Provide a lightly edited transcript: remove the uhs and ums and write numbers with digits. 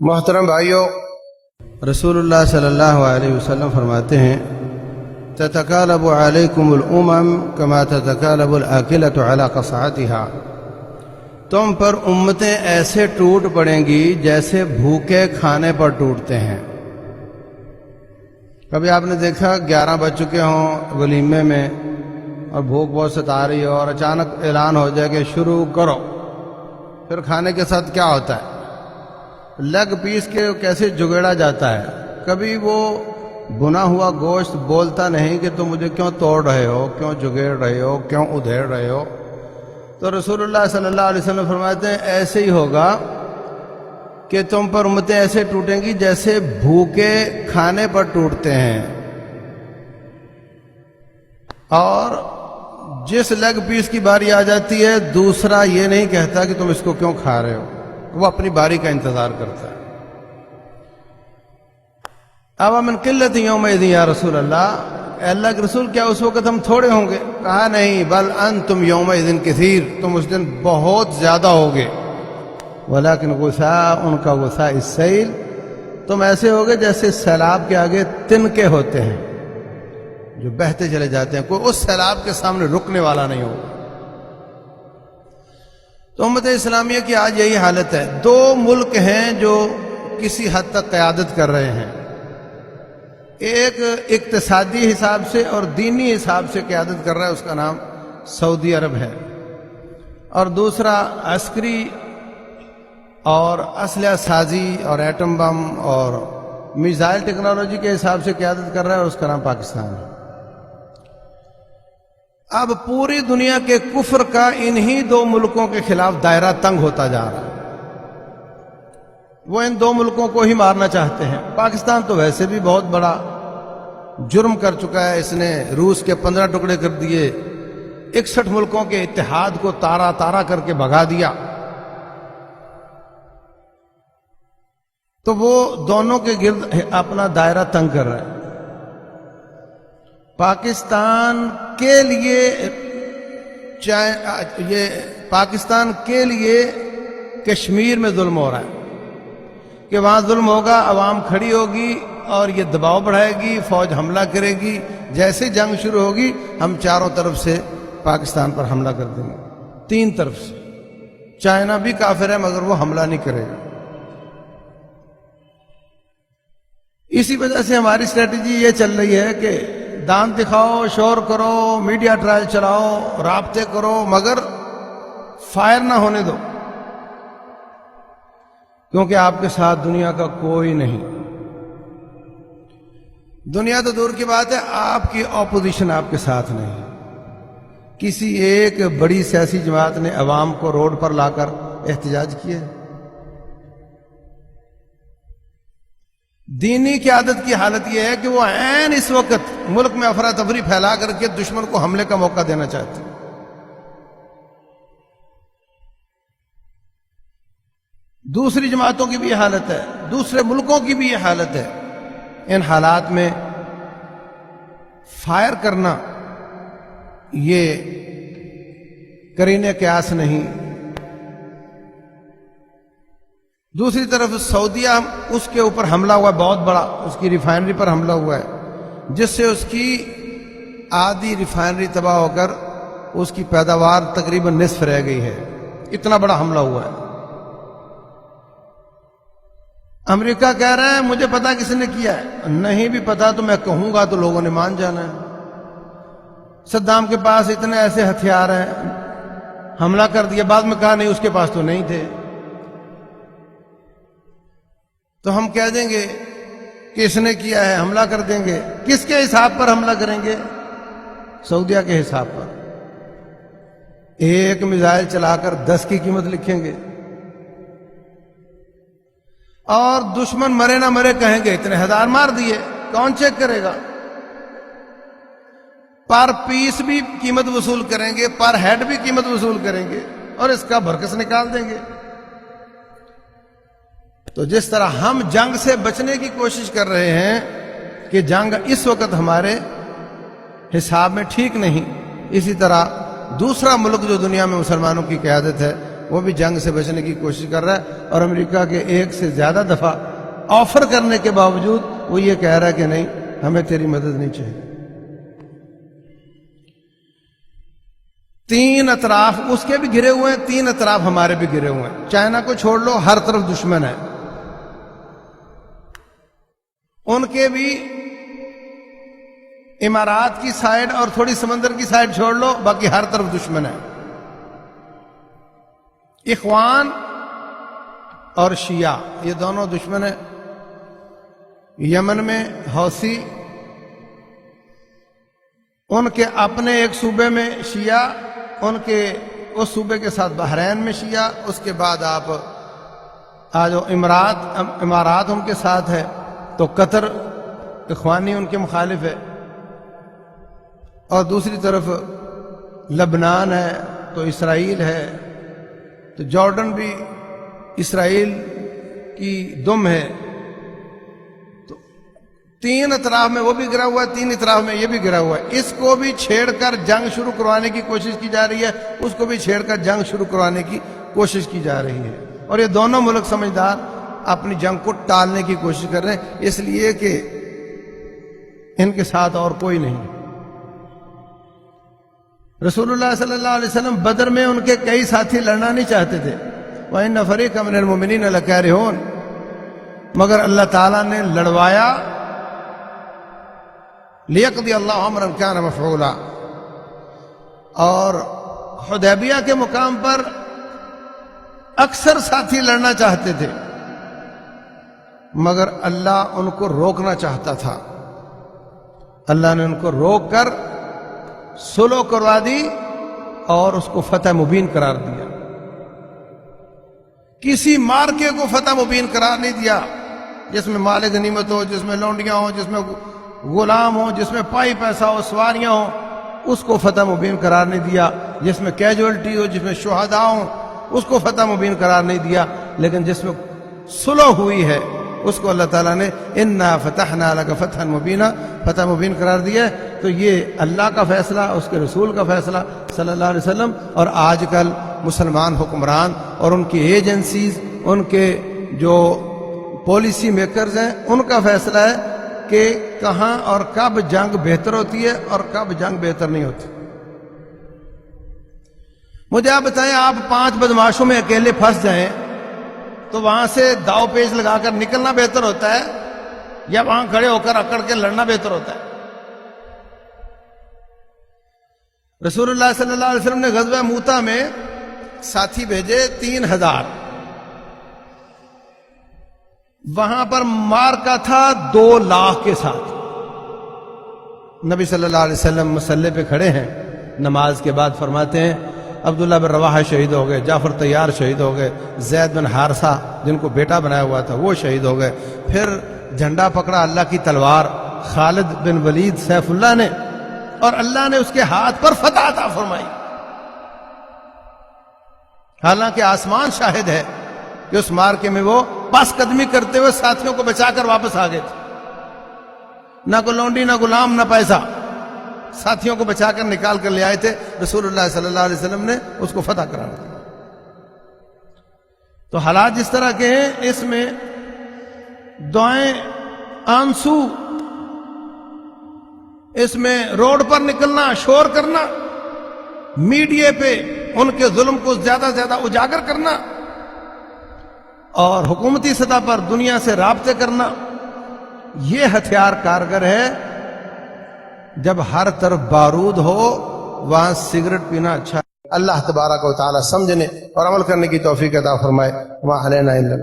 محترم بھائیوں، رسول اللہ صلی اللہ علیہ وسلم فرماتے ہیں تتکالب علیکم الامم کما تتکالب الاکلۃ علی قصعتها، تم پر امتیں ایسے ٹوٹ پڑیں گی جیسے بھوکے کھانے پر ٹوٹتے ہیں۔ کبھی آپ نے دیکھا 11 بج چکے ہوں ولیمے میں اور بھوک بہت ستا رہی ہو اور اچانک اعلان ہو جائے کہ شروع کرو، پھر کھانے کے ساتھ کیا ہوتا ہے؟ لیگ پیس کے کیسے جگڑا جاتا ہے۔ کبھی وہ بنا ہوا گوشت بولتا نہیں کہ تم مجھے کیوں توڑ رہے ہو، کیوں جگیڑ رہے ہو، کیوں ادھیڑ رہے ہو۔ تو رسول اللہ صلی اللہ علیہ وسلم فرماتے ہیں ایسے ہی ہوگا کہ تم پر امتیں ایسے ٹوٹیں گی جیسے بھوکے کھانے پر ٹوٹتے ہیں، اور جس لیگ پیس کی باری آ جاتی ہے دوسرا یہ نہیں کہتا کہ تم اس کو کیوں کھا رہے ہو، وہ اپنی باری کا انتظار کرتا ہے۔ اب من قلت یومئذ یا رسول اللہ کے رسول کیا اس وقت ہم تھوڑے ہوں گے؟ کہا نہیں، بل انتم یومئذ کثیر، تم اس دن بہت زیادہ ہوگے۔ ولیکن غثاء ان کا غثاء السیل، تم ایسے ہوگے جیسے سیلاب کے آگے تنکے ہوتے ہیں جو بہتے چلے جاتے ہیں، کوئی اس سیلاب کے سامنے رکنے والا نہیں ہوگا۔ تو امت اسلامیہ کی آج یہی حالت ہے۔ 2 ملک ہیں جو کسی حد تک قیادت کر رہے ہیں، ایک اقتصادی حساب سے اور دینی حساب سے قیادت کر رہا ہے، اس کا نام سعودی عرب ہے، اور دوسرا عسکری اور اسلحہ سازی اور ایٹم بم اور میزائل ٹیکنالوجی کے حساب سے قیادت کر رہا ہے، اور اس کا نام پاکستان ہے۔ اب پوری دنیا کے کفر کا انہی 2 ملکوں کے خلاف دائرہ تنگ ہوتا جا رہا ہے۔ وہ ان 2 ملکوں کو ہی مارنا چاہتے ہیں۔ پاکستان تو ویسے بھی بہت بڑا جرم کر چکا ہے، اس نے روس کے 15 ٹکڑے کر دیے، 61 ملکوں کے اتحاد کو تارا تارا کر کے بھگا دیا۔ تو وہ دونوں کے گرد اپنا دائرہ تنگ کر رہا ہے۔ پاکستان کے لیے کشمیر میں ظلم ہو رہا ہے کہ وہاں ظلم ہوگا، عوام کھڑی ہوگی اور یہ دباؤ بڑھائے گی، فوج حملہ کرے گی، جیسے جنگ شروع ہوگی ہم چاروں طرف سے پاکستان پر حملہ کر دیں گے، 3 طرف سے۔ چائنا بھی کافر ہے مگر وہ حملہ نہیں کرے گا۔ اسی وجہ سے ہماری اسٹریٹجی یہ چل رہی ہے کہ دان دکھاؤ، شور کرو، میڈیا ٹرائل چلاؤ، رابطے کرو، مگر فائر نہ ہونے دو، کیونکہ آپ کے ساتھ دنیا کا کوئی نہیں۔ دنیا تو دور کی بات ہے، آپ کی اپوزیشن آپ کے ساتھ نہیں۔ کسی ایک بڑی سیاسی جماعت نے عوام کو روڈ پر لا کر احتجاج کیا۔ دینی قیادت کی حالت یہ ہے کہ وہ عین اس وقت ملک میں افراتفری پھیلا کر کے دشمن کو حملے کا موقع دینا چاہتے ہیں۔ دوسری جماعتوں کی بھی یہ حالت ہے، دوسرے ملکوں کی بھی یہ حالت ہے۔ ان حالات میں فائر کرنا یہ قرین قیاس نہیں۔ دوسری طرف سعودیہ، اس کے اوپر حملہ ہوا بہت بڑا، اس کی ریفائنری پر حملہ ہوا ہے، جس سے اس کی آدھی ریفائنری تباہ ہو کر اس کی پیداوار تقریباً نصف رہ گئی ہے۔ اتنا بڑا حملہ ہوا ہے۔ امریکہ کہہ رہا ہے مجھے پتا کس نے کیا ہے، نہیں بھی پتا تو میں کہوں گا تو لوگوں نے مان جانا ہے۔ صدام کے پاس اتنے ایسے ہتھیار ہیں، حملہ کر دیا، بعد میں کہا نہیں اس کے پاس تو نہیں تھے۔ تو ہم کہہ دیں گے کہ اس نے کیا ہے، حملہ کر دیں گے۔ کس کے حساب پر حملہ کریں گے؟ سعودیہ کے حساب پر۔ ایک میزائل چلا کر 10 کی قیمت لکھیں گے، اور دشمن مرے نہ مرے کہیں گے اتنے ہزار مار دیے، کون چیک کرے گا؟ پر پیس بھی قیمت وصول کریں گے، پر ہیڈ بھی قیمت وصول کریں گے، اور اس کا بھرکس نکال دیں گے۔ تو جس طرح ہم جنگ سے بچنے کی کوشش کر رہے ہیں کہ جنگ اس وقت ہمارے حساب میں ٹھیک نہیں. اسی طرح دوسرا ملک جو دنیا میں مسلمانوں کی قیادت ہے وہ بھی جنگ سے بچنے کی کوشش کر رہا ہے، اور امریکہ کے ایک سے زیادہ دفعہ آفر کرنے کے باوجود وہ یہ کہہ رہا ہے کہ نہیں، ہمیں تیری مدد نہیں چاہیے. تین اطراف اس کے بھی گھرے ہوئے ہیں، تین اطراف ہمارے بھی گھرے ہوئے ہیں. چائنا کو چھوڑ لو، ہر طرف دشمن ہے. ان کے بھی امارات کی سائڈ اور تھوڑی سمندر کی سائڈ چھوڑ لو، باقی ہر طرف دشمن ہے. اخوان اور شیعہ یہ دونوں دشمن ہیں. یمن میں حوثی، ان کے اپنے ایک صوبے میں شیعہ، ان کے اس صوبے کے ساتھ بحرین میں شیعہ، اس کے بعد آپ جو امارات ان کے ساتھ ہے، تو قطر اخوانی ان کے مخالف ہے، اور دوسری طرف لبنان ہے تو اسرائیل ہے، تو جارڈن بھی اسرائیل کی دم ہے. تو تین اطراف میں وہ بھی گرا ہوا ہے، تین اطراف میں یہ بھی گرا ہوا ہے. اس کو بھی چھیڑ کر جنگ شروع کروانے کی کوشش کی جا رہی ہے، اس کو بھی چھیڑ کر جنگ شروع کروانے کی کوشش کی جا رہی ہے. اور یہ دونوں ملک سمجھدار اپنی جنگ کو ٹالنے کی کوشش کر رہے ہیں، اس لیے کہ ان کے ساتھ اور کوئی نہیں. رسول اللہ صلی اللہ علیہ وسلم بدر میں ان کے کئی ساتھی لڑنا نہیں چاہتے تھے. وَإِنَّ فَرِيقًا مِنَ الْمُؤْمِنِينَ لَكَارِهُونَ، مگر اللہ تعالیٰ نے لڑوایا. لِيَقْضِيَ اللَّهُ أَمْرًا كَانَ مَفْعُولًا. اور حدیبیہ کے مقام پر اکثر ساتھی لڑنا چاہتے تھے، مگر اللہ ان کو روکنا چاہتا تھا. اللہ نے ان کو روک کر صلح کروا دی اور اس کو فتح مبین قرار دیا. کسی مارکے کو فتح مبین قرار نہیں دیا جس میں مال غنیمت ہو، جس میں لونڈیاں ہوں، جس میں غلام ہوں، جس میں پائی پیسہ ہو، سواریاں ہوں، اس کو فتح مبین قرار نہیں دیا. جس میں کیجولٹی ہو، جس میں شہداء ہوں، اس کو فتح مبین قرار نہیں دیا. لیکن جس میں صلح ہوئی ہے اس کو اللہ تعالیٰ نے اِنَّا فَتَحْنَا لَكَ فَتْحًا مُبِينًا فتح مبین قرار دیا ہے. تو یہ اللہ کا فیصلہ، اس کے رسول کا فیصلہ صلی اللہ علیہ وسلم، اور آج کل مسلمان حکمران اور ان کی ایجنسیز، ان کے جو پالیسی میکرز ہیں، ان کا فیصلہ ہے کہ کہاں اور کب جنگ بہتر ہوتی ہے اور کب جنگ بہتر نہیں ہوتی. مجھے آپ بتائیں، آپ 5 بدماشوں میں اکیلے پھنس جائیں تو وہاں سے داؤ پیچ لگا کر نکلنا بہتر ہوتا ہے یا وہاں کھڑے ہو کر اکڑ کے لڑنا بہتر ہوتا ہے؟ رسول اللہ صلی اللہ علیہ وسلم نے غزوہ موتا میں ساتھی بھیجے 3000. وہاں پر مارکا تھا 2 لاکھ کے ساتھ. نبی صلی اللہ علیہ وسلم مصلی پہ کھڑے ہیں، نماز کے بعد فرماتے ہیں عبداللہ بن رواحہ شہید ہو گئے، جعفر طیار شہید ہو گئے، زید بن حارثہ جن کو بیٹا بنایا ہوا تھا وہ شہید ہو گئے. پھر جھنڈا پکڑا اللہ کی تلوار خالد بن ولید سیف اللہ نے، اور اللہ نے اس کے ہاتھ پر فتح عطا فرمائی. حالانکہ آسمان شاہد ہے کہ اس مارکے میں وہ پس قدمی کرتے ہوئے ساتھیوں کو بچا کر واپس آ گئے تھے. نہ کوئی لونڈی، نہ غلام، نہ پیسہ، ساتھیوں کو بچا کر نکال کر لے آئے تھے. رسول اللہ صلی اللہ علیہ وسلم نے اس کو فتح قرار دیا. تو حالات جس طرح کے ہیں، اس میں دعائیں آنسو، اس میں روڈ پر نکلنا، شور کرنا، میڈیا پہ ان کے ظلم کو زیادہ سے زیادہ اجاگر کرنا، اور حکومتی سطح پر دنیا سے رابطے کرنا، یہ ہتھیار کارگر ہے. جب ہر طرف بارود ہو وہاں سگریٹ پینا اچھا. اللہ تبارک و تعالی سمجھنے اور عمل کرنے کی توفیق عطا فرمائے. وما علینا الا